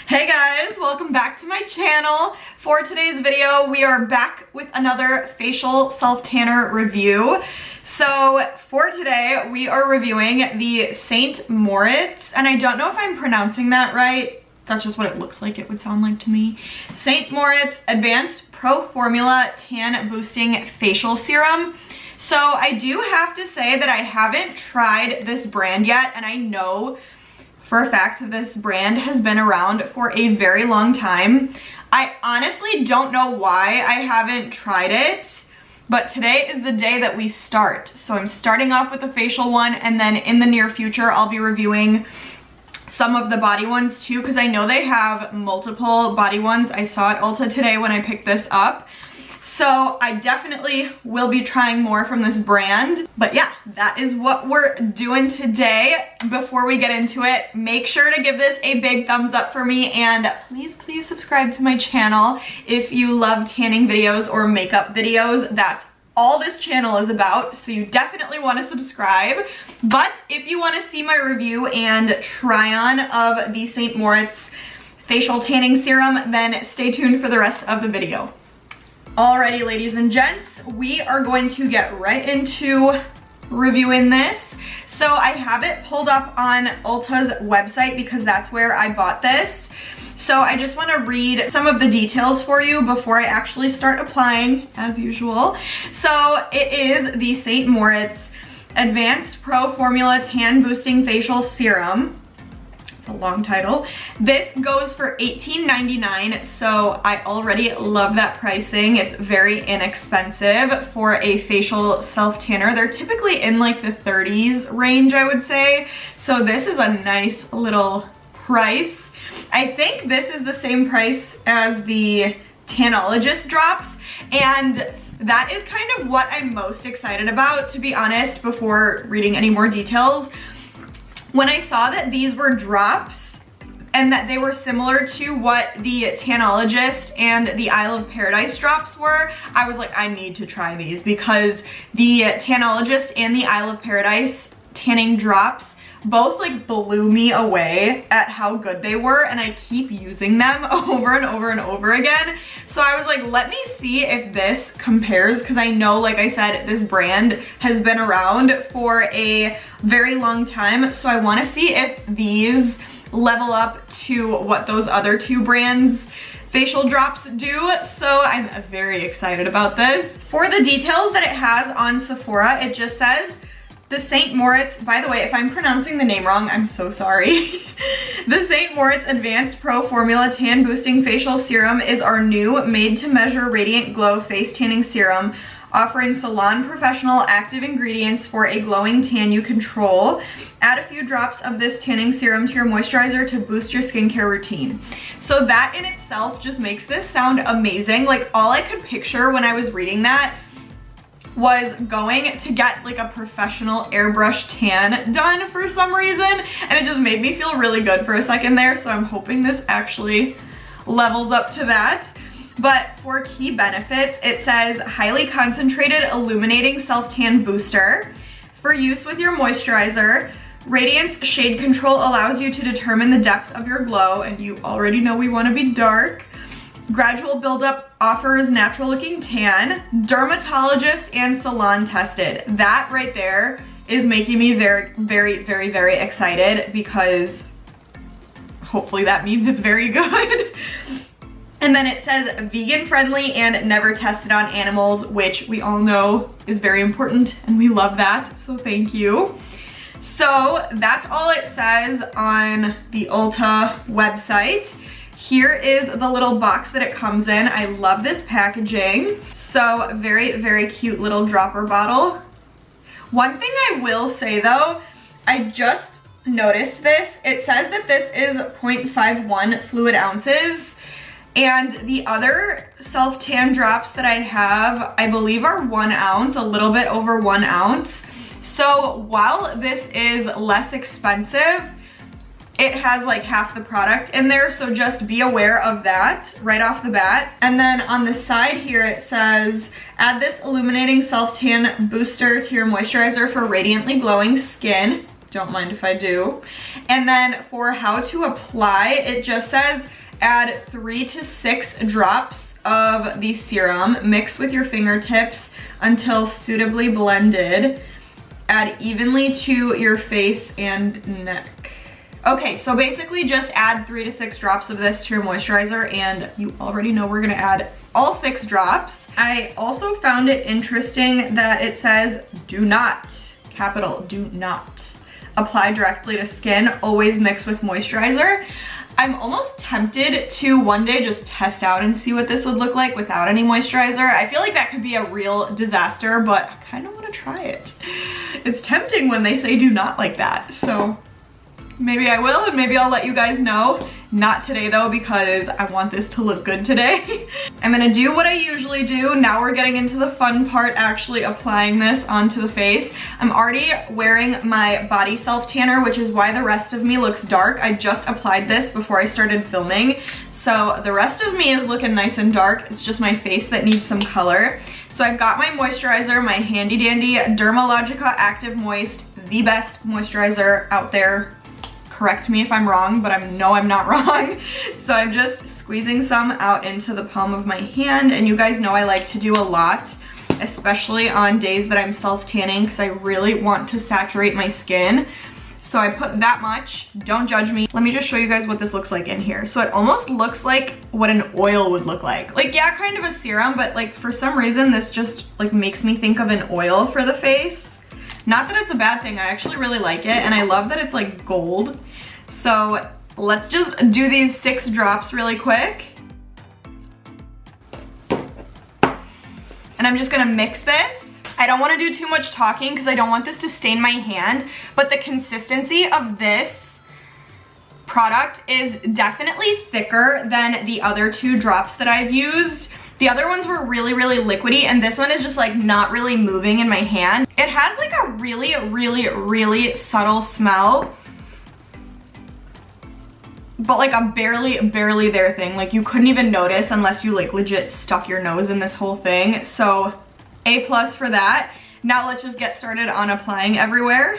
Hey guys, welcome back to my channel. For today's video, we are back with another facial self-tanner review. So for today, we are reviewing the St. Moritz, and I don't know if I'm pronouncing that right. That's just what it looks like it would sound like to me. St. Moritz Advanced Pro Formula Tan Boosting Facial Serum. So I do have to say that I haven't tried this brand yet, and I know for a fact that this brand has been around for a very long time. I honestly don't know why I haven't tried it, but today is the day that we start. So I'm starting off with the facial one, and then in the near future, I'll be reviewing some of the body ones too, because I know they have multiple body ones. I saw at Ulta today when I picked this up. So I definitely will be trying more from this brand. But yeah, that is what we're doing today. Before we get into it, make sure to give this a big thumbs up for me, and please subscribe to my channel if you love tanning videos or makeup videos. That's all this channel is about, so you definitely want to subscribe. But if you want to see my review and try on of the St. Moritz facial tanning serum, then stay tuned for the rest of the video. Alrighty, ladies and gents, we are going to get right into reviewing this. So I have it pulled up on Ulta's website because that's where I bought this. So I just want to read some of the details for you before I actually start applying, as usual. So it is the St. Moritz Advanced Pro Formula Tan Boosting Facial Serum. A long title. This goes for $18.99, so I already love that pricing. It's very inexpensive for a facial self-tanner. They're typically in like the 30s range, I would say. So this is a nice little price. I think this is the same price as the Tanologist drops, and that is kind of what I'm most excited about, to be honest, before reading any more details. When I saw that these were drops and that they were similar to what the Tanologist and the Isle of Paradise drops were, I was like, I need to try these, because the Tanologist and the Isle of Paradise tanning drops both like blew me away at how good they were, and I keep using them over and over and over again. So I was like, let me see if this compares, because I know, like I said, this brand has been around for a very long time. So I want to see if these level up to what those other two brands facial drops do. So I'm very excited about this. For the details that it has on Sephora, it just says the St. Moritz, by the way, if I'm pronouncing the name wrong, I'm so sorry. The St. Moritz Advanced Pro Formula Tan Boosting Facial Serum is our new made-to-measure Radiant Glow Face Tanning Serum, offering salon professional active ingredients for a glowing tan you control. Add a few drops of this tanning serum to your moisturizer to boost your skincare routine. So that in itself just makes this sound amazing. Like, all I could picture when I was reading that was going to get like a professional airbrush tan done for some reason, and it just made me feel really good for a second there. So I'm hoping this actually levels up to that. But for key benefits, it says highly concentrated illuminating self-tan booster for use with your moisturizer. Radiance shade control allows you to determine the depth of your glow, and you already know we want to be dark. Gradual buildup offers natural looking tan, dermatologist and salon tested. That right there is making me very excited, because hopefully that means it's very good. And then it says vegan friendly and never tested on animals, which we all know is very important, and we love that, so thank you. So that's all it says on the Ulta website. Here is the little box that it comes in. I love this packaging. So very cute little dropper bottle. One thing I will say though, I just noticed this. It says that this is 0.51 fluid ounces. And the other self-tan drops that I have, I believe are 1 ounce, a little bit over 1 ounce. So while this is less expensive, it has like half the product in there, so just be aware of that right off the bat. And then on the side here it says, add this illuminating self-tan booster to your moisturizer for radiantly glowing skin. Don't mind if I do. And then for how to apply, it just says add 3 to 6 drops of the serum. Mix with your fingertips until suitably blended. Add evenly to your face and neck. Okay, so basically just add 3 to 6 drops of this to your moisturizer, and you already know we're gonna add all 6 drops. I also found it interesting that it says do not, capital do not, apply directly to skin, always mix with moisturizer. I'm almost tempted to one day just test out and see what this would look like without any moisturizer. I feel like that could be a real disaster, but I kind of want to try it. It's tempting when they say do not like that, so maybe I will, and maybe I'll let you guys know. Not today though, because I want this to look good today. I'm gonna do what I usually do. Now we're getting into the fun part, actually applying this onto the face. I'm already wearing my body self tanner, which is why the rest of me looks dark. I just applied this before I started filming, so the rest of me is looking nice and dark. It's just my face that needs some color. So I've got my moisturizer, my handy dandy Dermalogica Active Moist, the best moisturizer out there. Correct me if I'm wrong, but I know I'm not wrong. So I'm just squeezing some out into the palm of my hand, and you guys know I like to do a lot, especially on days that I'm self-tanning, because I really want to saturate my skin. So I put that much. Don't judge me. Let me just show you guys what this looks like in here. So it almost looks like what an oil would look like. Like, yeah, kind of a serum, but like for some reason this just like makes me think of an oil for the face. Not that it's a bad thing, I actually really like it, and I love that it's like gold. So let's just do these 6 drops really quick. And I'm just gonna mix this. I don't wanna do too much talking because I don't want this to stain my hand, but the consistency of this product is definitely thicker than the other 2 drops that I've used. The other ones were really, really liquidy, and this one is just like not really moving in my hand. It has like a really, really, really subtle smell, but like a barely there thing. Like you couldn't even notice unless you like legit stuck your nose in this whole thing. So A+ for that. Now let's just get started on applying everywhere.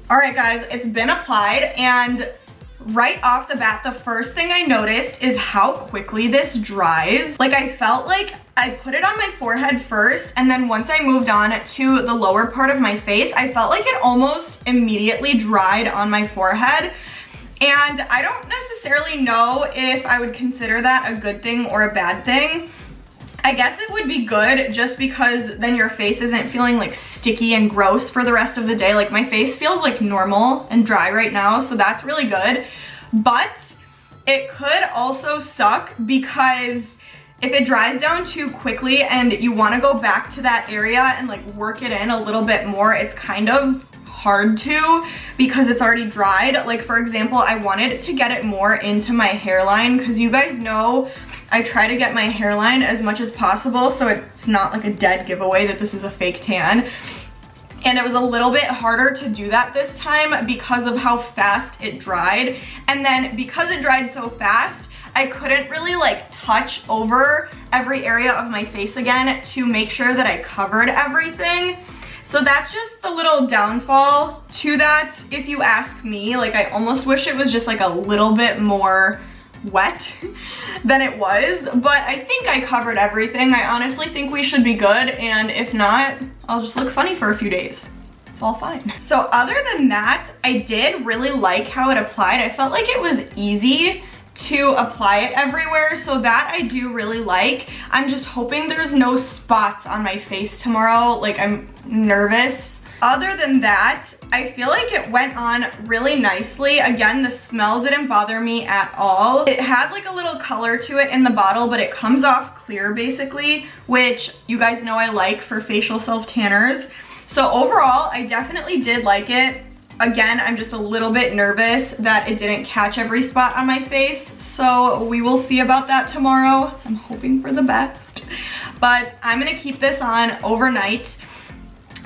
All right guys, it's been applied, and right off the bat, the first thing I noticed is how quickly this dries. Like I felt like I put it on my forehead first, and then once I moved on to the lower part of my face, I felt like it almost immediately dried on my forehead. And I don't necessarily know if I would consider that a good thing or a bad thing. I guess it would be good just because then your face isn't feeling like sticky and gross for the rest of the day. Like my face feels like normal and dry right now, so that's really good. But it could also suck because if it dries down too quickly and you want to go back to that area and like work it in a little bit more, it's kind of hard to because it's already dried. Like for example, I wanted to get it more into my hairline because you guys know I try to get my hairline as much as possible so it's not like a dead giveaway that this is a fake tan. And it was a little bit harder to do that this time because of how fast it dried. And then because it dried so fast, I couldn't really like touch over every area of my face again to make sure that I covered everything. So that's just the little downfall to that, if you ask me. Like I almost wish it was just like a little bit more wet than it was, but I think I covered everything. I honestly think we should be good, and if not, I'll just look funny for a few days. It's all fine. So other than that, I did really like how it applied. I felt like it was easy to apply it everywhere, so that I do really like. I'm just hoping there's no spots on my face tomorrow. Like I'm nervous. Other than that, I feel like it went on really nicely. Again, the smell didn't bother me at all. It had like a little color to it in the bottle, but it comes off clear basically, which you guys know I like for facial self-tanners. So overall, I definitely did like it. Again, I'm just a little bit nervous that it didn't catch every spot on my face, so we will see about that tomorrow. I'm hoping for the best, but I'm gonna keep this on overnight.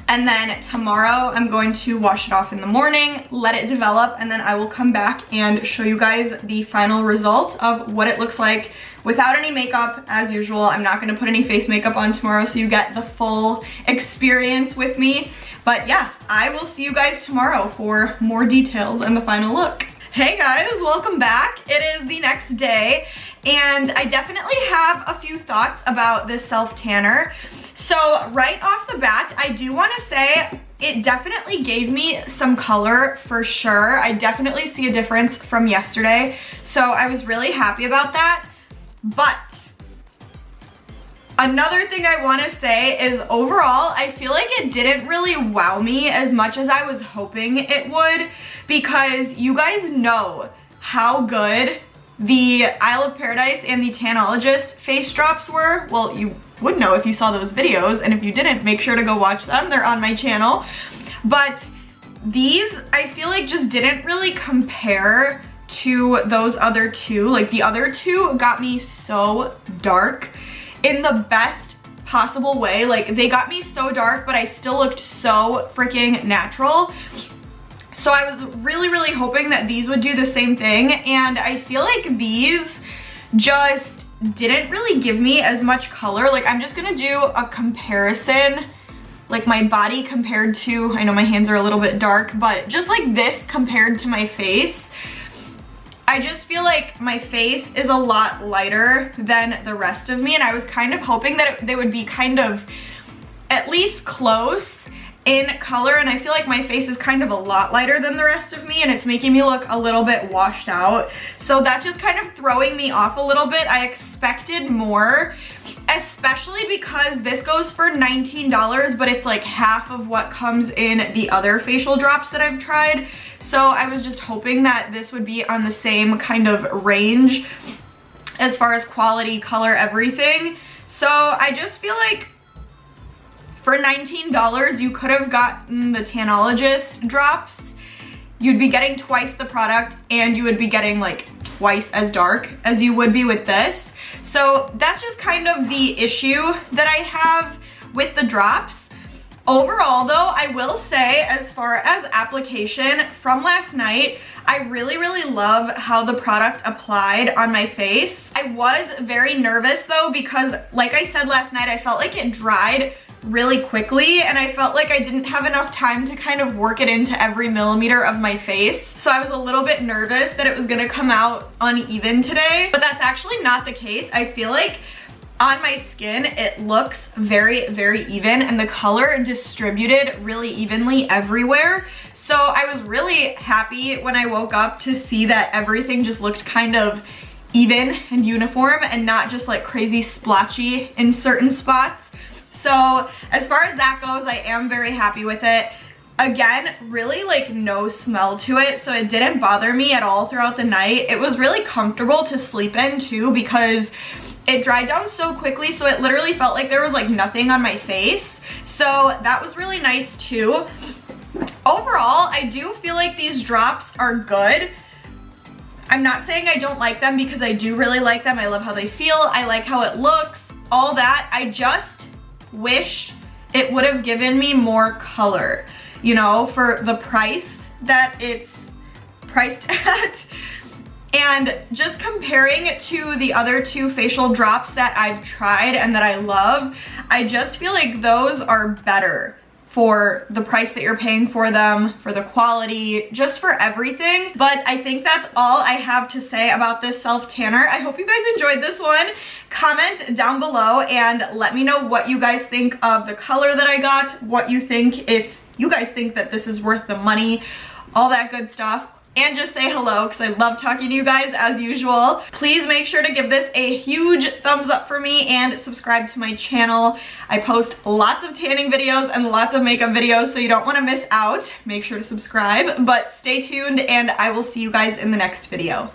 And then tomorrow I'm going to wash it off in the morning, let it develop, and then I will come back and show you guys the final result of what it looks like without any makeup. As usual, I'm not gonna put any face makeup on tomorrow so you get the full experience with me. But yeah, I will see you guys tomorrow for more details and the final look. Hey guys, welcome back. It is the next day and I definitely have a few thoughts about this self tanner. So right off the bat, I do want to say it definitely gave me some color for sure. I definitely see a difference from yesterday. So I was really happy about that. But another thing I want to say is overall, I feel like it didn't really wow me as much as I was hoping it would, because you guys know how good the Isle of Paradise and the Tanologist face drops were. Well, you would know if you saw those videos, and if you didn't, make sure to go watch them. They're on my channel. But these, I feel like, just didn't really compare to those other two. Like, the other two got me so dark in the best possible way. Like, they got me so dark, but I still looked so freaking natural. So I was really hoping that these would do the same thing, and I feel like these just didn't really give me as much color. Like, I'm just gonna do a comparison, like my body compared to, I know my hands are a little bit dark, but just like this compared to my face. I just feel like my face is a lot lighter than the rest of me, and I was kind of hoping that they would be kind of at least close in color, and I feel like my face is kind of a lot lighter than the rest of me, and it's making me look a little bit washed out. So that's just kind of throwing me off a little bit. I expected more, especially because this goes for $19, but it's like half of what comes in the other facial drops that I've tried. So I was just hoping that this would be on the same kind of range as far as quality, color, everything. So I just feel like for $19, you could have gotten the Tanologist drops. You'd be getting twice the product, and you would be getting like twice as dark as you would be with this. So that's just kind of the issue that I have with the drops. Overall though, I will say, as far as application from last night, I really love how the product applied on my face. I was very nervous though, because like I said last night, I felt like it dried really quickly, and I felt like I didn't have enough time to kind of work it into every millimeter of my face. So I was a little bit nervous that it was gonna come out uneven today, but that's actually not the case. I feel like on my skin, it looks very even, and the color distributed really evenly everywhere. So I was really happy when I woke up to see that everything just looked kind of even and uniform and not just like crazy splotchy in certain spots. So as far as that goes, I am very happy with it. Again, really like no smell to it, so it didn't bother me at all throughout the night. It was really comfortable to sleep in too, because it dried down so quickly, so it literally felt like there was like nothing on my face. So that was really nice too. Overall, I do feel like these drops are good. I'm not saying I don't like them, because I do really like them. I love how they feel. I like how it looks, all that. I just wish it would have given me more color, you know, for the price that it's priced at. And just comparing it to the other two facial drops that I've tried and that I love, I just feel like those are better for the price that you're paying for them, for the quality, just for everything. But I think that's all I have to say about this self tanner. I hope you guys enjoyed this one. Comment down below and let me know what you guys think of the color that I got, what you think, if you guys think that this is worth the money, all that good stuff. And just say hello, because I love talking to you guys as usual. Please make sure to give this a huge thumbs up for me and subscribe to my channel. I post lots of tanning videos and lots of makeup videos, so you don't want to miss out. Make sure to subscribe, but stay tuned and I will see you guys in the next video.